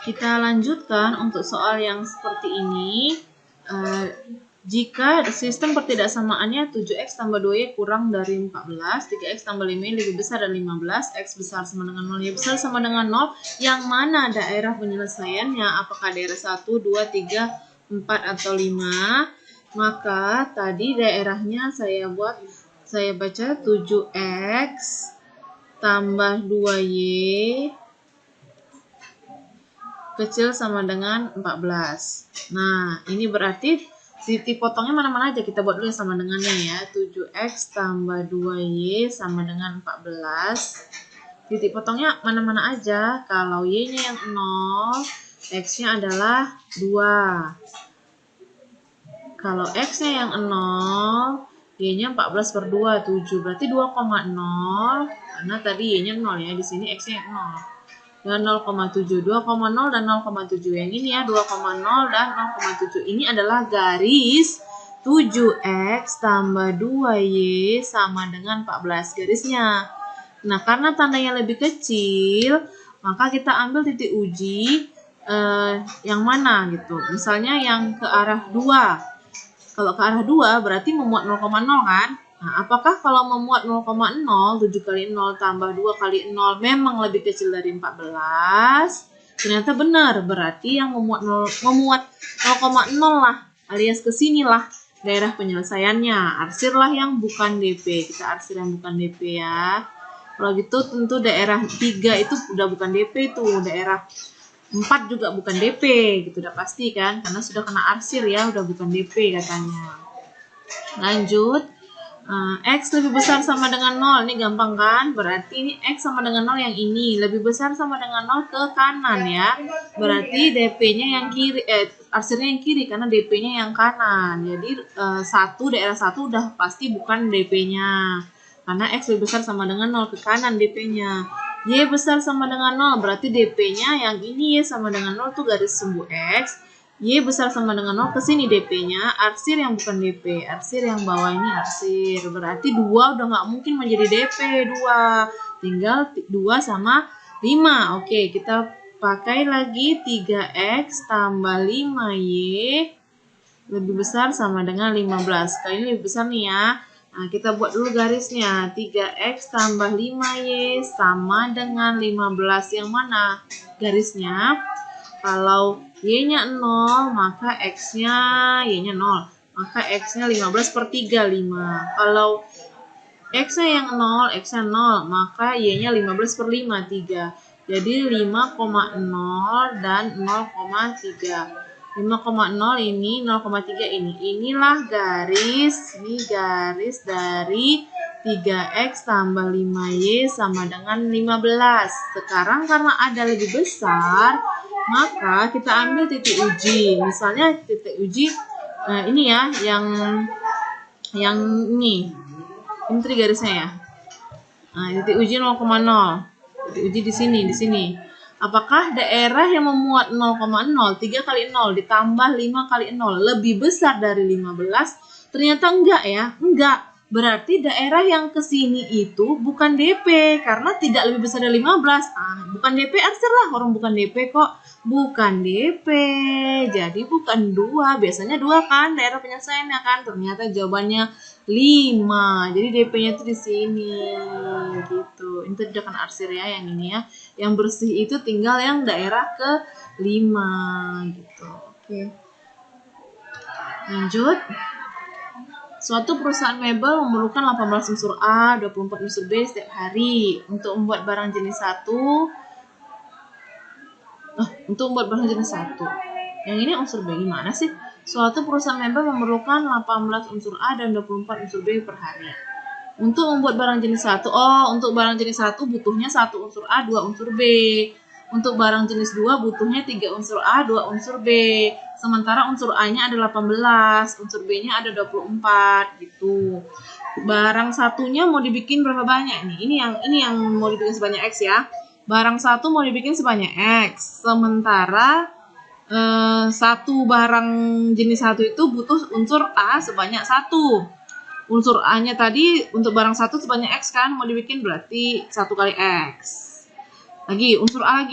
Kita lanjutkan untuk soal yang seperti ini. Jika sistem pertidaksamaannya 7x tambah 2y kurang dari 14, 3x tambah 5y lebih besar dari 15, x besar sama dengan 0, y besar sama dengan 0, yang mana daerah penyelesaiannya? Apakah daerah 1, 2, 3, 4, atau 5? Maka tadi daerahnya saya baca 7x tambah 2y kecil sama dengan 14. Nah, ini berarti titik potongnya mana-mana aja. Kita buat dulu sama dengannya ya. 7x tambah 2y sama dengan 14. Titik potongnya mana-mana aja. Kalau y-nya yang 0, x-nya adalah 2. Kalau x-nya yang 0, y-nya 14 per 2, 7. Berarti 2,0. Karena tadi y-nya 0 ya. Di sini x-nya 0. Dan 0,7, 2,0 dan 0,7. Yang ini ya, 2,0 dan 0,7. Ini adalah garis 7x tambah 2y sama dengan 14 garisnya. Nah, karena tandanya lebih kecil, maka kita ambil titik uji yang mana gitu. Misalnya yang ke arah 2. Kalau ke arah 2 berarti memuat 0,0 kan? Nah, apakah kalau memuat 0,0, 7 kali 0 tambah 2 kali 0 memang lebih kecil dari 14? Ternyata benar, berarti yang memuat 0,0 lah, alias kesinilah daerah penyelesaiannya. Arsirlah yang bukan DP, kita arsir yang bukan DP ya. Kalau gitu tentu daerah 3 itu udah bukan DP tuh, daerah 4 juga bukan DP, gitu udah pasti kan, karena sudah kena arsir ya, udah bukan DP katanya. Lanjut. X lebih besar sama dengan 0, ini gampang kan? Berarti ini X sama dengan 0 yang ini, lebih besar sama dengan 0 ke kanan ya. Berarti DP-nya yang kiri, arsirnya yang kiri karena DP-nya yang kanan. Jadi daerah 1 udah pasti bukan DP-nya. Karena X lebih besar sama dengan 0 ke kanan DP-nya. Y besar sama dengan 0, berarti DP-nya yang ini Y sama dengan 0 tuh garis sumbu X. Y besar sama dengan 0, kesini DP-nya, arsir yang bukan DP, arsir yang bawah ini arsir. Berarti 2 udah nggak mungkin menjadi DP, 2. Tinggal 2 sama 5. Oke, kita pakai lagi 3x tambah 5y lebih besar sama dengan 15. Kali ini lebih besar nih ya. Nah, kita buat dulu garisnya. 3x tambah 5y sama dengan 15. Yang mana garisnya? Kalau y-nya 0, maka x-nya y-nya 0. Maka x-nya 15 per 3, 5. Kalau x-nya yang 0, x-nya 0, maka y-nya 15 per 5, 3. Jadi 5,0 dan 0,3. 5,0 ini, 0,3 ini. Inilah garis, ini garis dari 3x tambah 5y sama dengan 15. Sekarang karena ada lebih besar, maka kita ambil titik uji. Misalnya titik uji ini ya, yang ini tadi garisnya ya. Nah, titik uji 0,0. Titik uji di sini. Apakah daerah yang memuat 0,0, 3 kali 0 ditambah 5 kali 0 lebih besar dari 15? Ternyata enggak ya, enggak. Berarti daerah yang kesini itu bukan DP, karena tidak lebih besar dari 15. Bukan DP, arsir lah, orang bukan DP kok. Bukan DP, jadi bukan 2. Biasanya 2 kan, daerah penyelesaiannya kan. Ternyata jawabannya 5. Jadi DP-nya itu di sini, gitu. Ini tadi kan arsir ya, yang ini ya. Yang bersih itu tinggal yang daerah ke 5, gitu. Oke. Lanjut. Suatu perusahaan mebel memerlukan 18 unsur A, 24 unsur B setiap hari. Untuk membuat barang jenis 1. Yang ini unsur B gimana sih? Suatu perusahaan mebel memerlukan 18 unsur A dan 24 unsur B per hari. Untuk membuat barang jenis 1. Untuk barang jenis 1 butuhnya 1 unsur A, 2 unsur B. Untuk barang jenis 2 butuhnya 3 unsur A, 2 unsur B. Sementara unsur A-nya ada 18, unsur B-nya ada 24 gitu. Barang satunya mau dibikin berapa banyak nih? Ini yang mau dibikin sebanyak X ya. Barang satu mau dibikin sebanyak X. Sementara satu barang jenis 1 itu butuh unsur A sebanyak 1. Unsur A-nya tadi untuk barang 1 sebanyak X kan, mau dibikin berarti 1 kali X. Lagi, unsur A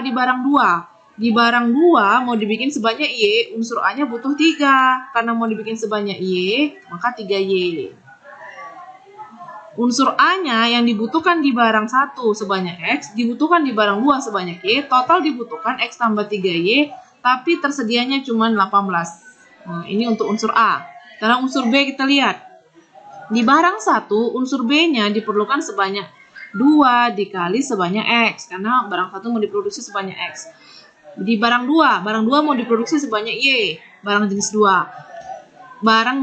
di barang 2. di barang 2 mau dibikin sebanyak Y, unsur A-nya butuh 3. Karena mau dibikin sebanyak Y, maka 3Y. Unsur A-nya yang dibutuhkan di barang 1 sebanyak X, dibutuhkan di barang 2 sebanyak Y, total dibutuhkan X tambah 3Y, tapi tersedianya cuma 18. Nah, ini untuk unsur A. Sekarang unsur B kita lihat. Di barang 1, unsur B-nya diperlukan sebanyak 2 dikali sebanyak X. Karena barang 1 mau diproduksi sebanyak X. Di barang 2 mau diproduksi sebanyak Y. Barang jenis 2.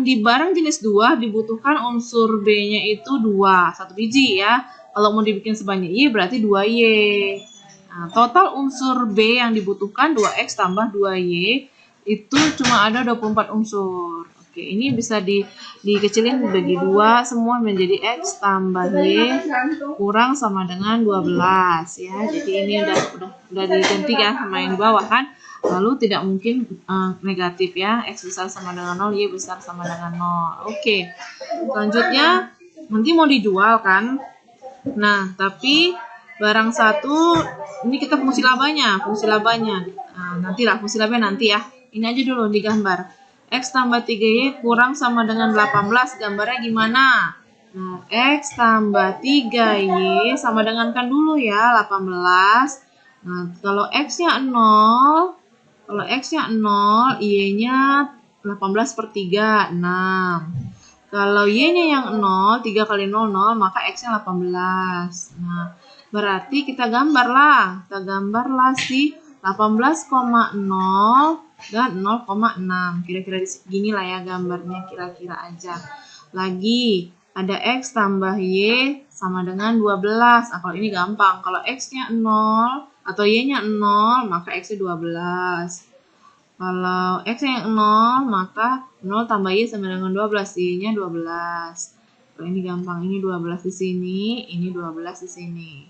Di barang jenis 2 dibutuhkan unsur B-nya itu 2. 1 biji ya. Kalau mau dibikin sebanyak Y berarti 2Y. Nah, total unsur B yang dibutuhkan 2X tambah 2Y. Itu cuma ada 24 unsur. Oke, ini bisa dikecilin bagi 2 semua menjadi X tambah Y kurang sama dengan 12 ya. Jadi ini udah diganti ya sama yang di bawah kan. Lalu tidak mungkin negatif ya. X besar sama dengan 0, Y besar sama dengan 0. Oke. Selanjutnya nanti mau dijual kan. Nah, tapi barang 1 ini kita fungsi labanya. Nah, nantilah fungsi labanya nanti ya. Ini aja dulu digambar. X tambah 3Y kurang sama dengan 18. Gambarnya gimana? Nah, X tambah 3Y sama dengan kan dulu ya 18. Nah, kalau X-nya 0, Y-nya 18 per 3, 6. Kalau Y-nya yang 0, 3 kali 0, 0, maka X-nya 18. Nah, berarti kita gambarlah si 18,0 dan 0,6. Kira-kira gini lah ya gambarnya, kira-kira aja. Lagi, ada X tambah Y sama dengan 12. Nah, kalau ini gampang. Kalau X-nya 0 atau Y-nya 0, maka X-nya 12. Kalau X-nya yang 0, maka 0 tambah Y sama dengan 12. Y-nya 12. Kalau ini gampang. Ini 12 di sini, ini 12 di sini.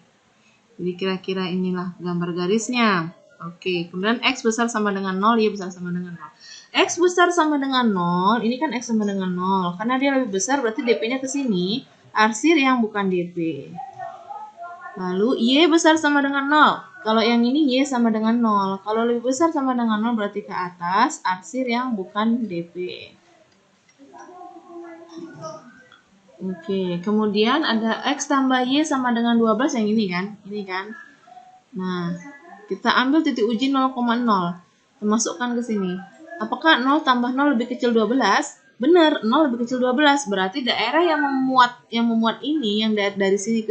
Jadi kira-kira inilah gambar garisnya. Oke, kemudian X besar sama dengan 0, Y besar sama dengan 0. X besar sama dengan 0, ini kan X sama dengan 0. Karena dia lebih besar, berarti DP-nya ke sini. Arsir yang bukan DP. Lalu, Y besar sama dengan 0. Kalau yang ini Y sama dengan 0. Kalau lebih besar sama dengan 0, berarti ke atas. Arsir yang bukan DP. Oke, kemudian ada X tambah Y sama dengan 12, yang ini kan? Ini kan? Nah, kita ambil titik uji 0,0. Kita masukkan ke sini. Apakah 0 tambah 0 lebih kecil 12? Benar, 0 lebih kecil 12. Berarti daerah yang memuat ini, yang dari sini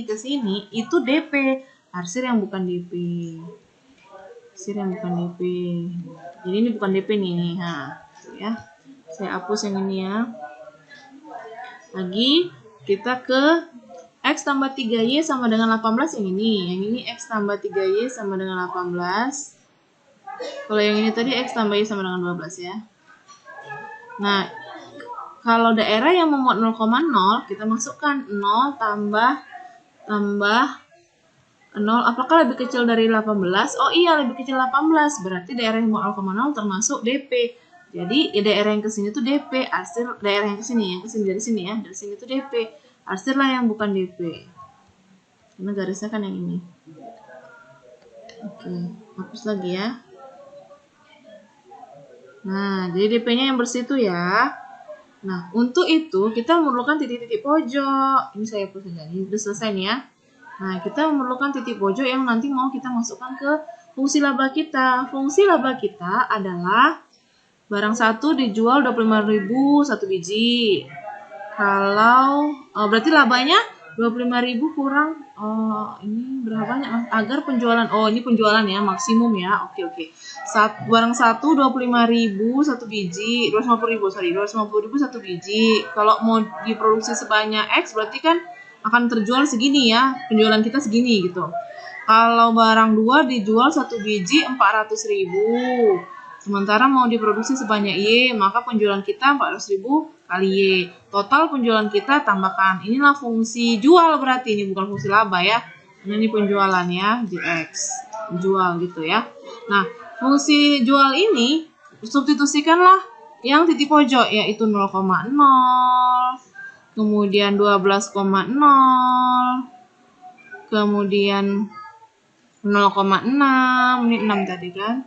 ke sini, itu DP. Arsir yang bukan DP. Jadi ini bukan DP nih. Nah, ya. Saya hapus yang ini ya. Lagi, kita ke X tambah 3Y sama dengan 18 yang ini. Yang ini X tambah 3Y sama dengan 18. Kalau yang ini tadi X tambah Y sama dengan 12 ya. Nah, kalau daerah yang memuat 0,0, kita masukkan 0 tambah 0. Apakah lebih kecil dari 18? Oh iya, lebih kecil 18. Berarti daerah yang memuat 0,0 termasuk DP. Jadi, daerah yang kesini tuh DP. Arsir daerah yang kesini dari sini ya. Dari sini tuh DP. Arsir lah yang bukan DP. Karena garisnya kan yang ini. Oke, hapus lagi ya. Nah, jadi DP-nya yang bersih itu ya. Nah, untuk itu kita memerlukan titik-titik pojok. Ini saya hapus saja. Ini sudah selesai nih ya. Nah, kita memerlukan titik pojok yang nanti mau kita masukkan ke fungsi laba kita. Fungsi laba kita adalah barang 1 dijual 25.000 1 biji. Kalau berarti labanya 25.000 kurang ini berapa banyak agar penjualan ini penjualan ya maksimum ya. Oke. Barang 1 25.000 1 biji, 250.000 1 biji. Kalau mau diproduksi sebanyak X berarti kan akan terjual segini ya. Penjualan kita segini gitu. Kalau barang 2 dijual 1 biji 400.000. Sementara mau diproduksi sebanyak Y, maka penjualan kita 400.000 kali Y. Total penjualan kita tambahkan. Inilah fungsi jual berarti, ini bukan fungsi laba ya. Ini penjualan ya, di X. Jual gitu ya. Nah, fungsi jual ini, substitusikanlah yang titik pojok, yaitu 0,0, kemudian 12,0, kemudian 0,6, ini 6 tadi kan.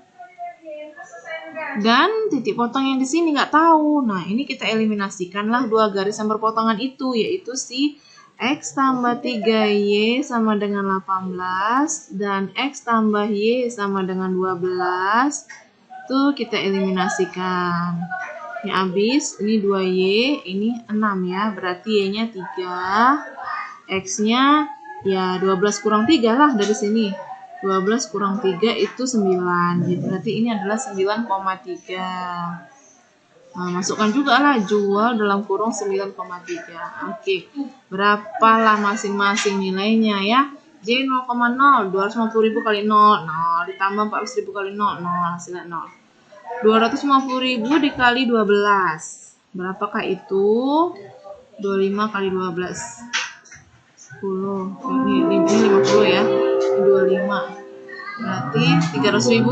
Dan titik potong yang di sini nggak tahu. Nah, ini kita eliminasikanlah dua garis yang berpotongan itu, yaitu si X tambah 3Y sama dengan 18 dan X tambah Y sama dengan 12. Tuh kita eliminasikan. Ini habis, ini 2Y, ini 6 ya. Berarti Y-nya 3. X-nya ya 12 kurang 3 lah dari sini. 12 kurang 3 itu 9. Jadi berarti ini adalah 9,3. Nah, masukkan juga lah jual dalam kurung 9,3. Oke. Berapalah masing-masing nilainya ya? J 0,0. 250.000 kali 0. 0 ditambah 14.000 kali 0. 0 hasilnya 0. 250.000 dikali 12. Berapakah itu? 25 kali 12. 10. Ini 50 ya. 25. Berarti 300.000.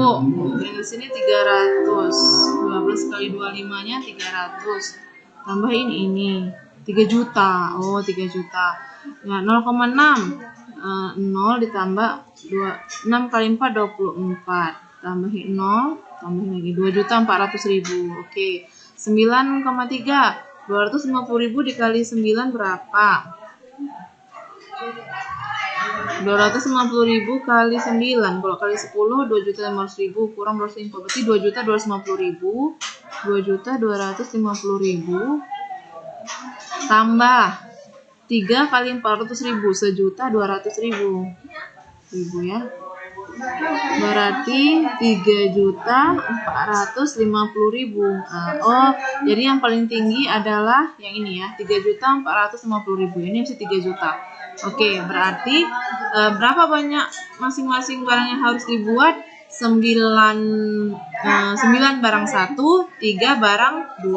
Yang di sini 300. 12 kali 25-nya 300. Tambahin ini 3 juta. Oh, 3 juta. Nah, 0,6. 0 ditambah 6 kali 4 24. Tambahin 0, tambahin lagi 2.400.000. Oke. 9,3. 250.000 dikali 9 berapa? 250.000 kali 9. Kalau kali 10 2.500.000 kurang 250. Berarti 2.250.000. 2.250.000 tambah 3 kali 400.000 1.200.000 ya. Berarti 3.450.000. Oh, jadi yang paling tinggi adalah yang ini ya, 3.450.000. Ini mesti 3 juta. Oke, berarti berapa banyak masing-masing barang yang harus dibuat? 9 barang 1, 3 barang 2.